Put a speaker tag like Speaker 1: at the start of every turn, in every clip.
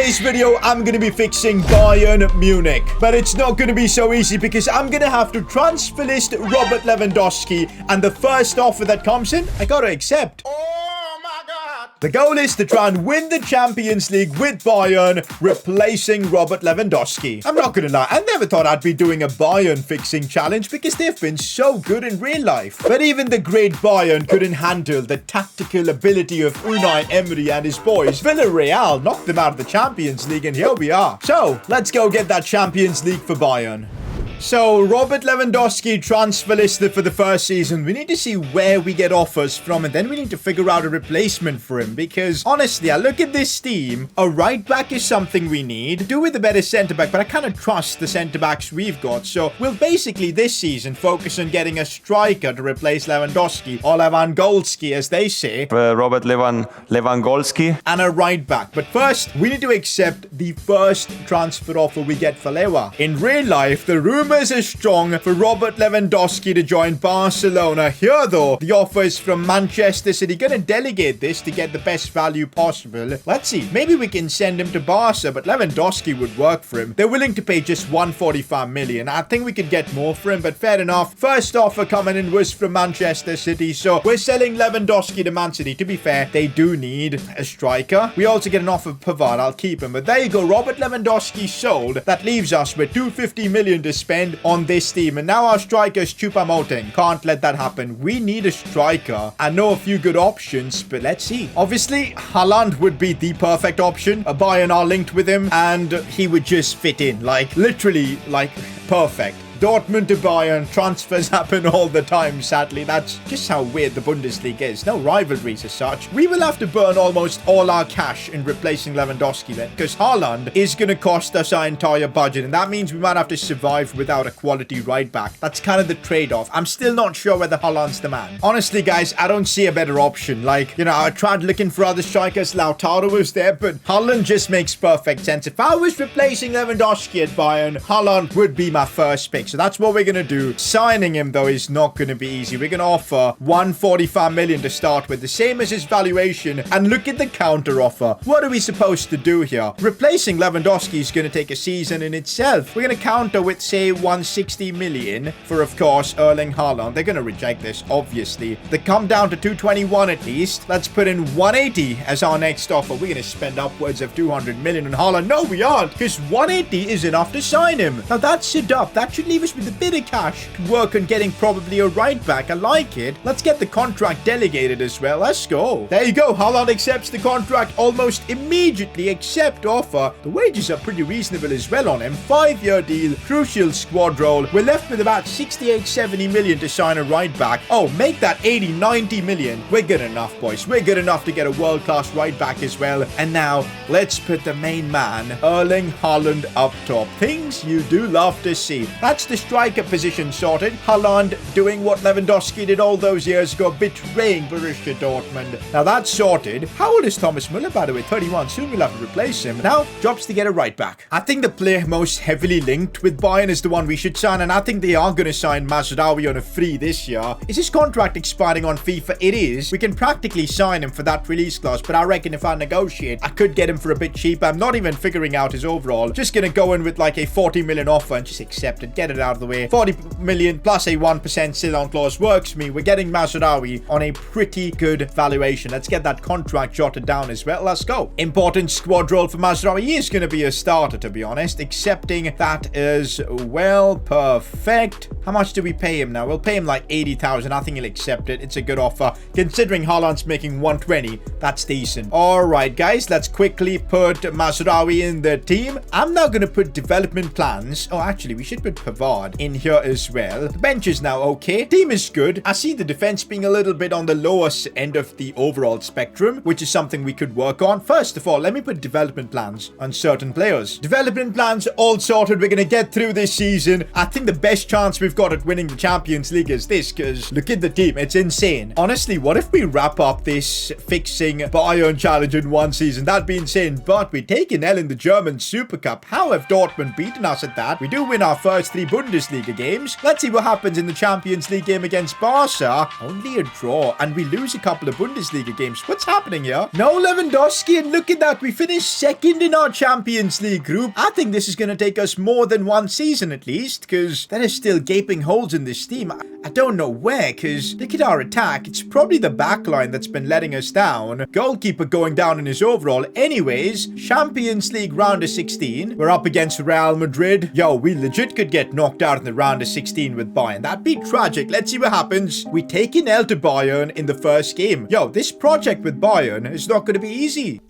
Speaker 1: today's video, I'm going to be fixing Bayern Munich. But it's not going to be so easy because I'm going to have to transfer list Robert Lewandowski. And the first offer that comes in, I got to accept. The goal is to try and win the Champions League with Bayern, replacing Robert Lewandowski. I'm not gonna lie, I never thought I'd be doing a Bayern fixing challenge because they've been so good in real life. But even the great Bayern couldn't handle the tactical ability of Unai Emery and his boys. Villarreal knocked them out of the Champions League, and here we are. So, let's go get that Champions League for Bayern. So, Robert Lewandowski transfer listed for the first season. We need to see where we get offers from, and then we need to figure out a replacement for him. Because, honestly, I look at this team. A right back is something we need. Do with a better centre-back, but I kind of trust the centre-backs we've got. So, we'll basically, this season, focus on getting a striker to replace Lewandowski. Or Lewandowski, as they say.
Speaker 2: Robert Lewandowski.
Speaker 1: And a right back. But first, we need to accept the first transfer offer we get for Lewa. In real life, the rumors are strong for Robert Lewandowski to join Barcelona. Here, though, the offer is from Manchester City. Gonna delegate this to get the best value possible. Let's see. Maybe we can send him to Barca, but Lewandowski would work for him. They're willing to pay just 145 million. I think we could get more for him, but fair enough. First offer coming in was from Manchester City, so we're selling Lewandowski to Man City. To be fair, they do need a striker. We also get an offer for Pavard. I'll keep him, but there you go. Robert Lewandowski sold. That leaves us with 250 million to spend on this team, and now our striker is Choupo-Moting. Can't let that happen. We need a striker. I know a few good options, but let's see. Obviously, Haaland would be the perfect option. Bayern are linked with him, and he would just fit in. Like, literally, like, perfect. Dortmund to Bayern, transfers happen all the time, sadly. That's just how weird the Bundesliga is. No rivalries as such. We will have to burn almost all our cash in replacing Lewandowski then, because Haaland is going to cost us our entire budget, and that means we might have to survive without a quality right back. That's kind of the trade-off. I'm still not sure whether Haaland's the man. Honestly, guys, I don't see a better option. Like, you know, I tried looking for other strikers. Lautaro was there, but Haaland just makes perfect sense. If I was replacing Lewandowski at Bayern, Haaland would be my first pick. So that's what we're going to do. Signing him, though, is not going to be easy. We're going to offer 145 million to start with, the same as his valuation. And look at the counter offer. What are we supposed to do here? Replacing Lewandowski is going to take a season in itself. We're going to counter with, say, 160 million for, of course, Erling Haaland. They're going to reject this, obviously. They come down to 221 at least. Let's put in 180 as our next offer. We're going to spend upwards of 200 million on Haaland. No, we aren't, because 180 is enough to sign him. Now, that's it up. That should leave us with a bit of cash to work on getting probably a right back. I like it. Let's get the contract delegated as well. Let's go. There you go. Haaland accepts the contract almost immediately. Accept offer. The wages are pretty reasonable as well on him. 5-year deal. Crucial squad role. We're left with about 68-70 million to sign a right back. Oh, make that 80-90 million. We're good enough, boys. We're good enough to get a world-class right back as well. And now, let's put the main man, Erling Haaland, up top. Things you do love to see. That's the striker position sorted. Haaland doing what Lewandowski did all those years ago, betraying Borussia Dortmund. Now that's sorted. How old is Thomas Müller, by the way? 31. Soon we'll have to replace him. Now, jobs to get a right back. I think the player most heavily linked with Bayern is the one we should sign, and I think they are going to sign Mazraoui on a free this year. Is his contract expiring on FIFA? It is. We can practically sign him for that release clause, but I reckon if I negotiate, I could get him for a bit cheap. I'm not even figuring out his overall. Just going to go in with like a 40 million offer and just accept it. Get it out of the way. 40 million plus a 1% sit-on clause works for me. We're getting Mazraoui on a pretty good valuation. Let's get that contract jotted down as well. Let's go. Important squad role for Mazraoui. He is going to be a starter, to be honest. Accepting that as well. Perfect. How much do we pay him now? We'll pay him like 80,000. I think he'll accept it. It's a good offer. Considering Haaland's making 120, that's decent. Alright, guys. Let's quickly put Mazraoui in the team. I'm now going to put development plans. Oh, actually, we should put Pavard in here as well. The bench is now okay. Team is good. I see the defense being a little bit on the lower end of the overall spectrum, which is something we could work on. First of all, let me put development plans on certain players. Development plans all sorted. We're going to get through this season. I think the best chance we've got at winning the Champions League is this, because look at the team. It's insane. Honestly, what if we wrap up this fixing Bayern challenge in one season? That'd be insane. But we take an L in the German Super Cup. How have Dortmund beaten us at that? We do win our first 3 Bundesliga games. Let's see what happens in the Champions League game against Barca. Only a draw, and we lose a couple of Bundesliga games. What's happening here? No Lewandowski, and look at that. We finished second in our Champions League group. I think this is going to take us more than one season at least, because there are still gaping holes in this team. I don't know where, because look at our attack. It's probably the back line that's been letting us down. Goalkeeper going down in his overall. Anyways, Champions League round of 16. We're up against Real Madrid. Yo, we legit could get knocked out in the round of 16 with Bayern. That'd be tragic. Let's see what happens. We take an L to Bayern in the first game. Yo, this project with Bayern is not going to be easy.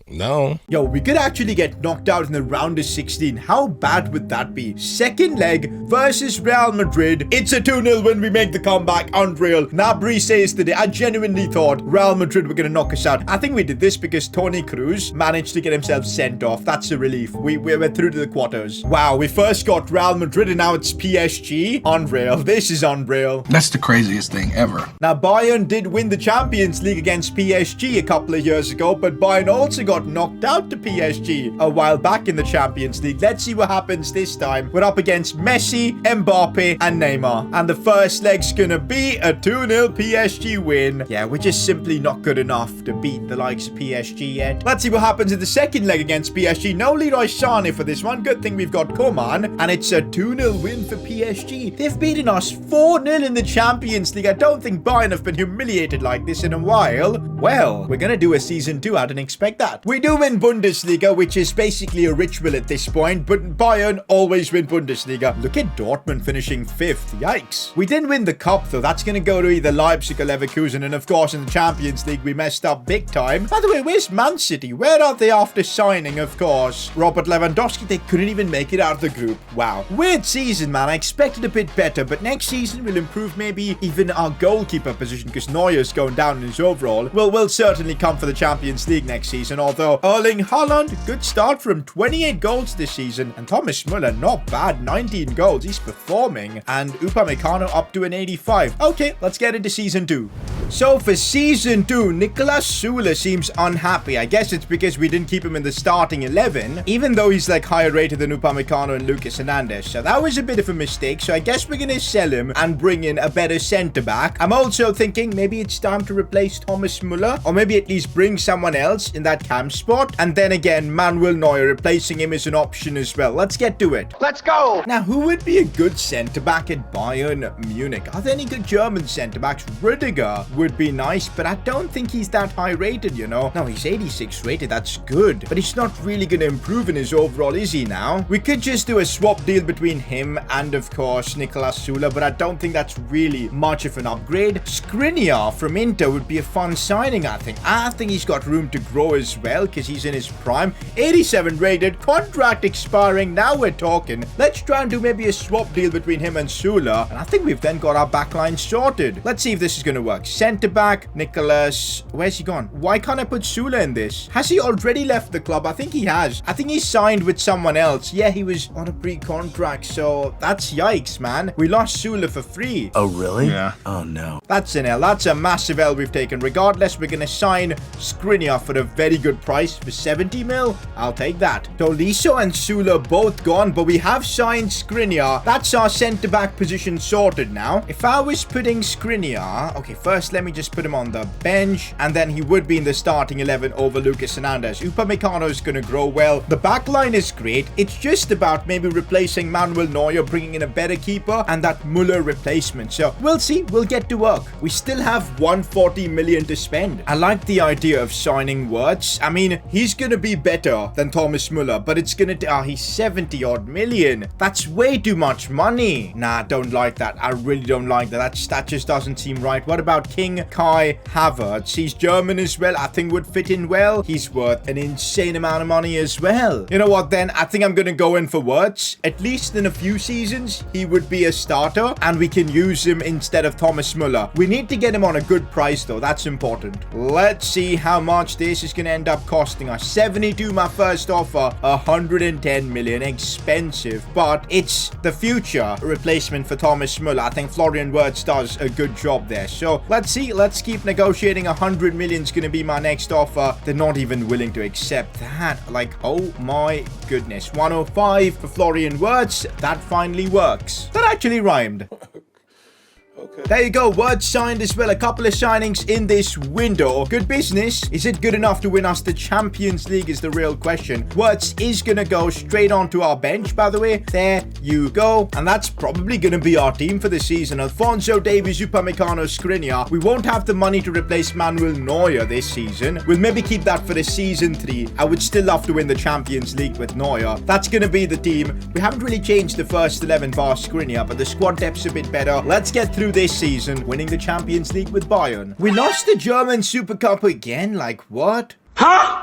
Speaker 3: No.
Speaker 1: Yo, we could actually get knocked out in the round of 16. How bad would that be? Second leg versus Real Madrid. It's a 2-0 win. We make the comeback. Unreal. Nabri says today, I genuinely thought Real Madrid were going to knock us out. I think we did this because Toni Kroos managed to get himself sent off. That's a relief. We went through to the quarters. Wow, we first got Real Madrid and now it's PSG. Unreal. This is unreal.
Speaker 3: That's the craziest thing ever.
Speaker 1: Now, Bayern did win the Champions League against PSG a couple of years ago, but Bayern also got knocked out to PSG a while back in the Champions League. Let's see what happens this time. We're up against Messi, Mbappe, and Neymar. And the first leg's gonna be a 2-0 PSG win. Yeah, we're just simply not good enough to beat the likes of PSG yet. Let's see what happens in the second leg against PSG. No Leroy Sané for this one. Good thing we've got Coman. And it's a 2-0 win for PSG. They've beaten us 4-0 in the Champions League. I don't think Bayern have been humiliated like this in a while. Well, we're gonna do a season 2. I didn't expect that. We do win Bundesliga, which is basically a ritual at this point, but Bayern always win Bundesliga. Look at Dortmund finishing 5th. Yikes. We didn't win the cup, though. That's going to go to either Leipzig or Leverkusen, and of course, in the Champions League, we messed up big time. By the way, where's Man City? Where are they after signing, of course? Robert Lewandowski, they couldn't even make it out of the group. Wow. Weird season, man. I expected a bit better, but next season we'll improve maybe even our goalkeeper position, because Neuer's going down in his overall. We'll certainly come for the Champions League next season, although Erling, Haaland, good start from 28 goals this season. And Thomas Müller, not bad, 19 goals. He's performing. And Upamecano up to an 85. Okay, let's get into season 2. So for season 2, Niklas Süle seems unhappy. I guess it's because we didn't keep him in the starting 11, even though he's like higher rated than Upamecano and Lucas Hernandez. So that was a bit of a mistake. So I guess we're going to sell him and bring in a better centre-back. I'm also thinking maybe it's time to replace Thomas Müller, or maybe at least bring someone else in that cam spot. And then again, Manuel Neuer, replacing him is an option as well. Let's get to it.
Speaker 4: Let's go!
Speaker 1: Now, who would be a good centre-back at Bayern Munich? Are there any good German centre-backs? Rudiger would be nice, but I don't think he's that high rated, you know. No, he's 86 rated. That's good. But he's not really going to improve in his overall, is he now? We could just do a swap deal between him and, of course, Niklas Süle, but I don't think that's really much of an upgrade. Skriniar from Inter would be a fun signing, I think. I think he's got room to grow as well, because he's in his prime. 87 rated, contract expiring. Now we're talking. Let's try and do maybe a swap deal between him and Süle, and I think we've then got our backline sorted. Let's see if this is going to work. Centre-back, Nicholas. Where's he gone? Why can't I put Süle in this? Has he already left the club? I think he has. I think he signed with someone else. Yeah, he was on a pre-contract, so that's yikes, man. We lost Süle for free.
Speaker 4: Oh, really?
Speaker 3: Yeah.
Speaker 4: Oh, no.
Speaker 1: That's an L. That's a massive L we've taken. Regardless, we're going to sign Skriniar for a very good price for 70 mil. I'll take that. Tolisso and Süle both gone, but we have signed Skriniar. That's our centre-back position sorted now. If I was putting Skriniar... Okay, first let me just put him on the bench, and then he would be in the starting 11 over Lucas Hernandez. Upamecano is going to grow well. The back line is great. It's just about maybe replacing Manuel Neuer, bringing in a better keeper, and that Müller replacement. So we'll see. We'll get to work. We still have 140 million to spend. I like the idea of signing Wirtz. I mean, he's going to be better than Thomas Müller, but it's going to... he's 70 odd million. That's way too much money. Nah, don't like that. I really don't like that. That just doesn't seem right. What about King Kai Havertz? He's German as well. I think would fit in well. He's worth an insane amount of money as well. You know what then? I think I'm going to go in for Wirtz. At least in a few seasons, he would be a starter, and we can use him instead of Thomas Müller. We need to get him on a good price, though. That's important. Let's see how much this is going to end up costing us. 72, my first offer. 110 million. Expensive, but it's the future replacement for Thomas Müller. I think Florian Wirtz does a good job there. So let's see. Let's keep negotiating. 100 million is going to be my next offer. They're not even willing to accept that. Like, oh my goodness. 105 for Florian Wirtz. That finally works. That actually rhymed. Okay. There you go. Wirtz signed as well. A couple of signings in this window. Good business. Is it good enough to win us the Champions League is the real question. Wirtz is going to go straight onto our bench, by the way. There you go. And that's probably going to be our team for the season. Alphonso Davies, Upamecano, Skriniar. We won't have the money to replace Manuel Neuer this season. We'll maybe keep that for the season 3. I would still love to win the Champions League with Neuer. That's going to be the team. We haven't really changed the first 11 bar Skriniar, but the squad depth's a bit better. Let's get through this season, winning the Champions League with Bayern. We lost the German Super Cup again? Like, what? Huh?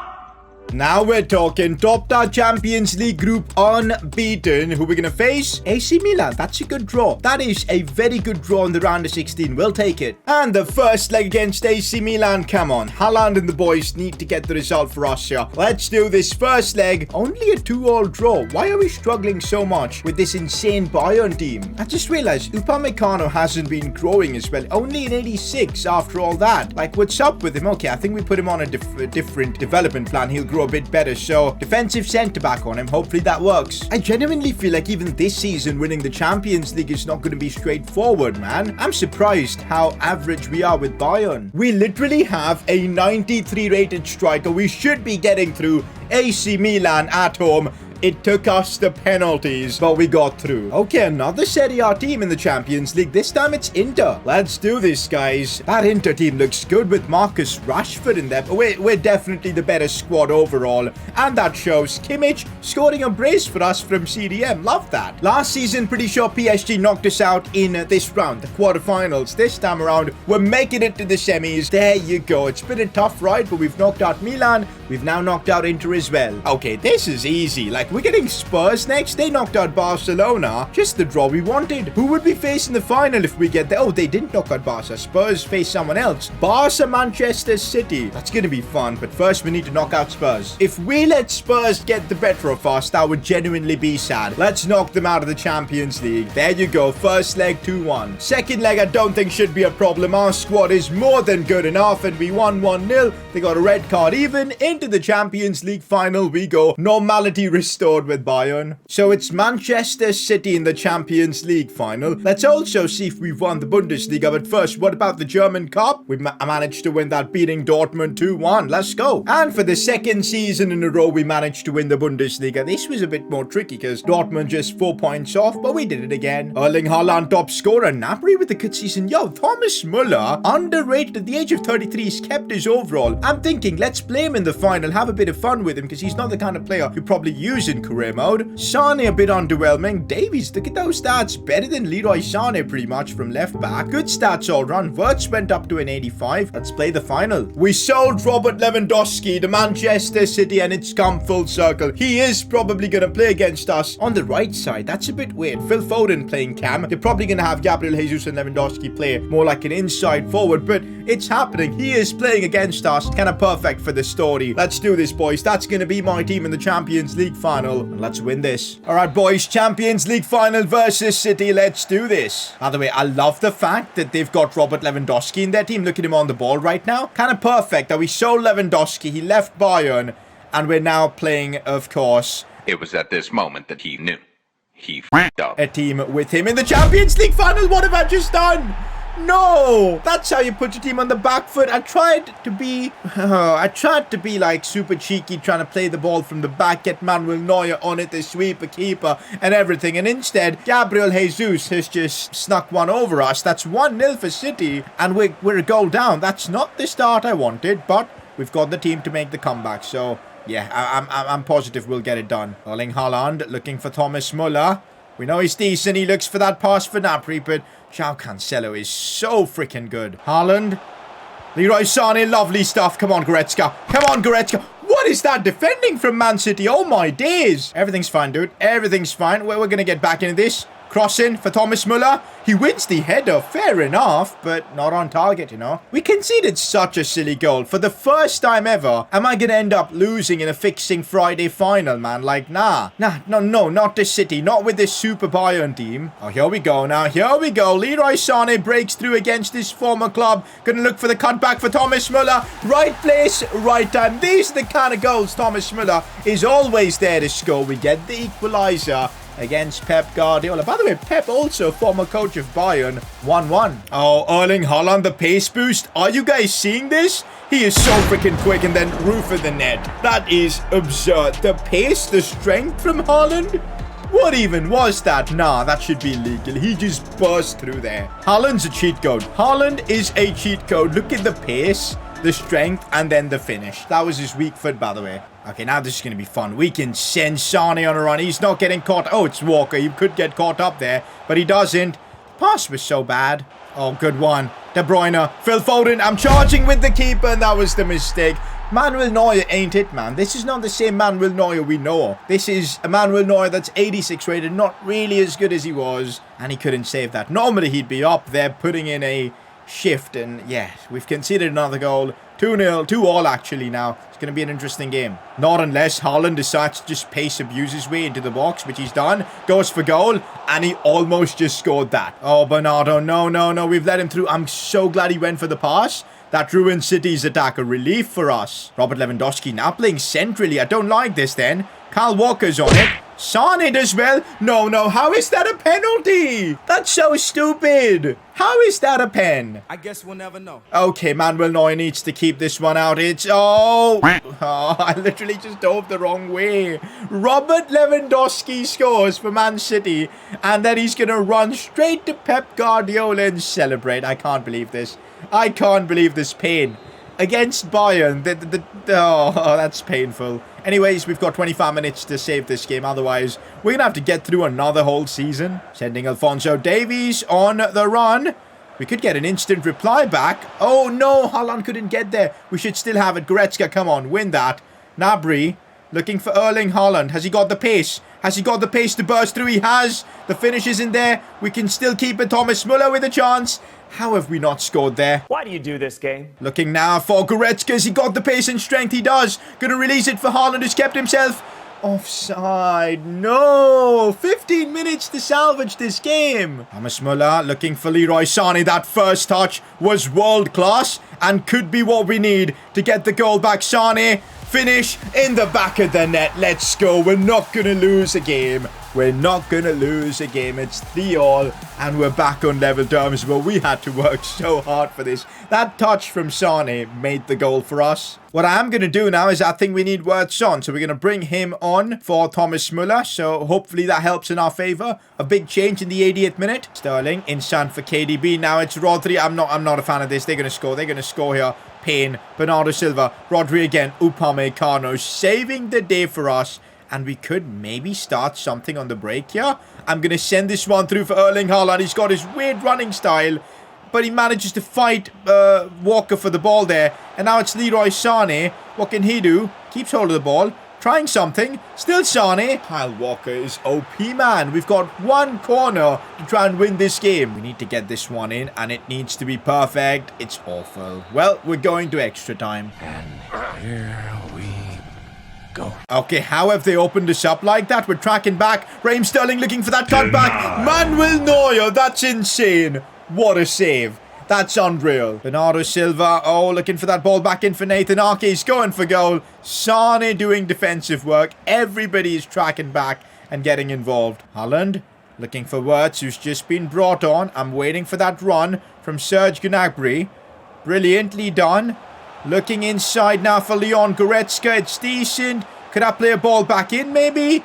Speaker 1: Now we're talking. Topped our Champions League group unbeaten. Who we're going to face? AC Milan. That's a good draw. That is a very good draw in the round of 16. We'll take it. And the first leg against AC Milan. Come on. Haaland and the boys need to get the result for us here. Let's do this first leg. Only a 2-all draw. Why are we struggling so much with this insane Bayern team? I just realized Upamecano hasn't been growing as well. Only an 86 after all that. Like, what's up with him? Okay, I think we put him on a different development plan. He'll grow a bit better, so defensive centre-back on him. Hopefully that works. I genuinely feel like even this season winning the Champions League is not going to be straightforward, man. I'm surprised how average we are with Bayern. We literally have a 93 rated striker. We should be getting through. AC Milan at home. It took us the penalties, but we got through. Okay, another Serie A team in the Champions League. This time it's Inter. Let's do this, guys. That Inter team looks good with Marcus Rashford in there. But we're definitely the better squad overall. And that shows. Kimmich scoring a brace for us from CDM. Love that. Last season, pretty sure PSG knocked us out in this round, the quarterfinals. This time around, we're making it to the semis. There you go. It's been a tough ride, but we've knocked out Milan. We've now knocked out Inter as well. Okay, this is easy. Like, we're getting Spurs next. They knocked out Barcelona. Just the draw we wanted. Who would we face in the final if we get there? Oh, they didn't knock out Barca. Spurs face someone else. Barca, Manchester City. That's going to be fun. But first, we need to knock out Spurs. If we let Spurs get the better of us, that would genuinely be sad. Let's knock them out of the Champions League. There you go. First leg, 2-1. Second leg, I don't think should be a problem. Our squad is more than good enough, and we won 1-0. They got a red card even. Into the Champions League final we go. Normality restored with Bayern. So it's Manchester City in the Champions League final. Let's also see if we've won the Bundesliga. But first, what about the German Cup? We managed to win that, beating Dortmund 2-1. Let's go. And for the second season in a row, we managed to win the Bundesliga. This was a bit more tricky because Dortmund just 4 points off, but we did it again. Erling Haaland top scorer. Napoli with a good season. Yo, Thomas Müller, underrated at the age of 33, he's kept his overall. I'm thinking, let's play him in the final, have a bit of fun with him because he's not the kind of player you probably use in career mode. Sane a bit underwhelming. Davies, look at those stats. Better than Leroy Sane pretty much from left back. Good stats all round. Wirtz went up to an 85. Let's play the final. We sold Robert Lewandowski to Manchester City and it's come full circle. He is probably going to play against us on the right side. That's a bit weird. Phil Foden playing cam. They're probably going to have Gabriel Jesus and Lewandowski play more like an inside forward, but it's happening. He is playing against us. Kind of perfect for the story. Let's do this, boys. That's going to be my team in the Champions League final. And let's win this. All right, boys. Champions League final versus City. Let's do this. By the way, I love the fact that they've got Robert Lewandowski in their team. Look at him on the ball right now. Kind of perfect that we sold Lewandowski. He left Bayern. And we're now playing, of course.
Speaker 4: It was at this moment that he knew. He f***ed up.
Speaker 1: A team with him in the Champions League final. What have I just done? No, that's how you put your team on the back foot. I tried to be like super cheeky, trying to play the ball from the back, get Manuel Neuer on it, the sweeper, keeper, and everything. And instead, Gabriel Jesus has just snuck one over us. That's 1-0 for City, and we're a goal down. That's not the start I wanted, but we've got the team to make the comeback. So yeah, I'm positive we'll get it done. Erling Haaland looking for Thomas Müller. We know he's decent. He looks for that pass for Napoli, but João Cancelo is so freaking good. Haaland. Leroy Sane, lovely stuff. Come on, Goretzka. Come on, Goretzka. What is that defending from Man City? Oh, my days. Everything's fine, dude. Everything's fine. We're going to get back into this. Crossing for Thomas Müller. He wins the header, fair enough, but not on target, you know. We conceded such a silly goal. For the first time ever, am I going to end up losing in a fixing Friday final, man? Like, no, not this City. Not with this Super Bayern team. Oh, here we go now. Here we go. Leroy Sané breaks through against his former club. Going to look for the cutback for Thomas Müller. Right place, right time. These are the kind of goals Thomas Müller is always there to score. We get the equaliser against Pep Guardiola. By the way, Pep also former coach of Bayern. 1-1. Oh, Erling Haaland, the pace boost. Are you guys seeing this? He is so freaking quick, and then roof of the net. That is absurd. The pace, the strength from Haaland. What even was that? Nah, that should be illegal. He just burst through there. Haaland's a cheat code. Haaland is a cheat code. Look at the pace, the strength, and then the finish. That was his weak foot, by the way. Okay, now this is going to be fun. We can send Sané on a run. He's not getting caught. Oh, it's Walker. He could get caught up there, but he doesn't. The pass was so bad. Oh, good one. De Bruyne. Phil Foden. I'm charging with the keeper, and that was the mistake. Manuel Neuer ain't it, man. This is not the same Manuel Neuer we know. This is a Manuel Neuer that's 86 rated, not really as good as he was, and he couldn't save that. Normally, he'd be up there putting in a shift, and yeah, we've conceded another goal. 2-0, 2-all actually now. It's going to be an interesting game. Not unless Haaland decides to just pace abuse his way into the box, which he's done. Goes for goal, and he almost just scored that. Oh, Bernardo, no. We've let him through. I'm so glad he went for the pass. That ruined City's attack. A relief for us. Robert Lewandowski now playing centrally. I don't like this then. Kyle Walker's on it. Sané does well. No. How is that a penalty? That's so stupid. How is that a pen?
Speaker 5: I guess we'll never know.
Speaker 1: Okay, Manuel Neuer needs to keep this one out. It's... Oh, I literally just dove the wrong way. Robert Lewandowski scores for Man City. And then he's going to run straight to Pep Guardiola and celebrate. I can't believe this. I can't believe this pain. Against Bayern. Oh, that's painful. Anyways, we've got 25 minutes to save this game. Otherwise, we're going to have to get through another whole season. Sending Alphonso Davies on the run. We could get an instant reply back. Oh, no. Haaland couldn't get there. We should still have it. Goretzka, come on. Win that. Gnabry looking for Erling Haaland. Has he got the pace? Has he got the pace to burst through? He has. The finish is in there. We can still keep it. Thomas Müller with a chance. How have we not scored there?
Speaker 6: Why do you do this game?
Speaker 1: Looking now for Goretzka. Has he got the pace and strength? He does. Going to release it for Haaland, who's kept himself offside. No. 15 minutes to salvage this game. Thomas Müller looking for Leroy Sané. That first touch was world class and could be what we need to get the goal back. Sané. Finish in the back of the net. Let's go. We're not going to lose a game. We're not going to lose a game. It's 3-all, and we're back on level terms, but we had to work so hard for this. That touch from Sané made the goal for us. What I am going to do now is I think we need Wirtz on, so we're going to bring him on for Thomas Müller, so hopefully that helps in our favour. A big change in the 80th minute. Sterling inside for KDB. Now it's Rodri. I'm not a fan of this. They're going to score. They're going to score here. Payne, Bernardo Silva, Rodri again, Upamecano saving the day for us. And we could maybe start something on the break here. I'm going to send this one through for Erling Haaland. He's got his weird running style, but he manages to fight Walker for the ball there. And now it's Leroy Sané. What can he do? Keeps hold of the ball. Trying something. Still Sané. Kyle Walker is OP, man. We've got one corner to try and win this game. We need to get this one in, and it needs to be perfect. It's awful. Well, we're going to extra time.
Speaker 5: And here we go.
Speaker 1: Okay, how have they opened us up like that? We're tracking back. Raheem Sterling looking for that cutback. Manuel Neuer. That's insane. What a save. That's unreal. Bernardo Silva, looking for that ball back in for Nathan Ake. He's going for goal. Sané doing defensive work. Everybody is tracking back and getting involved. Haaland looking for Wirtz, who's just been brought on. I'm waiting for that run from Serge Gnabry. Brilliantly done. Looking inside now for Leon Goretzka. It's decent. Could I play a ball back in, maybe?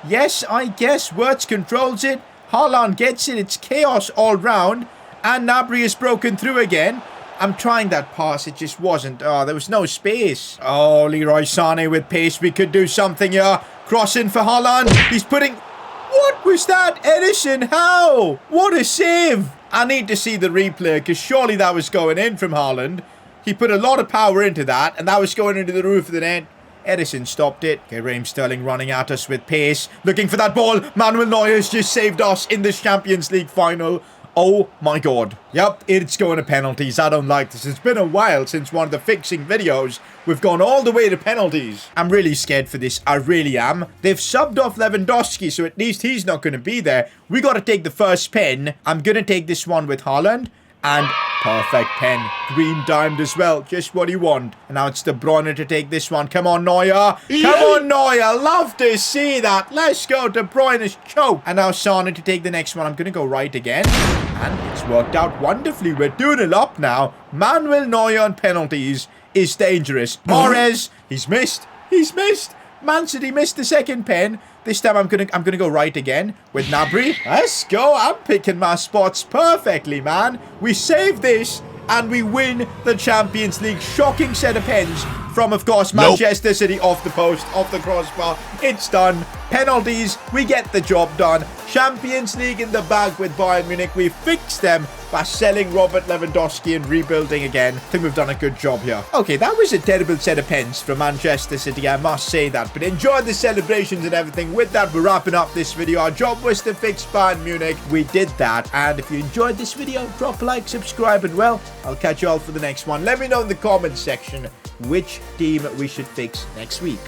Speaker 1: Yes, I guess. Wirtz controls it. Haaland gets it. It's chaos all round. And Gnabry is broken through again. I'm trying that pass. It just wasn't. Oh, there was no space. Oh, Leroy Sané with pace. We could do something here. Crossing for Haaland. He's putting... What was that? Edison, how? What a save. I need to see the replay because surely that was going in from Haaland. He put a lot of power into that, and that was going into the roof of the net. Edison stopped it. Okay, Raheem Sterling running at us with pace. Looking for that ball. Manuel Neuer's just saved us in the Champions League final. Oh my god. Yep, it's going to penalties. I don't like this. It's been a while since one of the fixing videos. We've gone all the way to penalties. I'm really scared for this. I really am. They've subbed off Lewandowski, so at least he's not going to be there. We got to take the first pen. I'm going to take this one with Haaland. And perfect pen. Green dimed as well. Just what you want. And now it's De Bruyne to take this one. Come on, Neuer. Come on, Neuer. Love to see that. Let's go. De Bruyne's choke. And now Sane to take the next one. I'm going to go right again. And it's worked out wonderfully. We're 2-0 up now. Manuel Neuer on penalties is dangerous. Mahrez. He's missed. He's missed. Man City missed the second pen. This time I'm gonna go right again with Gnabry. Let's go. I'm picking my spots perfectly, man. We save this and we win the Champions League. Shocking set of pens from, of course, Manchester City off the post, off the crossbar. It's done. Penalties. We get the job done. Champions League in the bag with Bayern Munich. We fixed them by selling Robert Lewandowski and rebuilding again. I think we've done a good job here. Okay, that was a terrible set of pens from Manchester City, I must say that. But enjoy the celebrations and everything. With that, we're wrapping up this video. Our job was to fix Bayern Munich. We did that. And if you enjoyed this video, drop a like, subscribe, and well, I'll catch you all for the next one. Let me know in the comments section which team we should fix next week.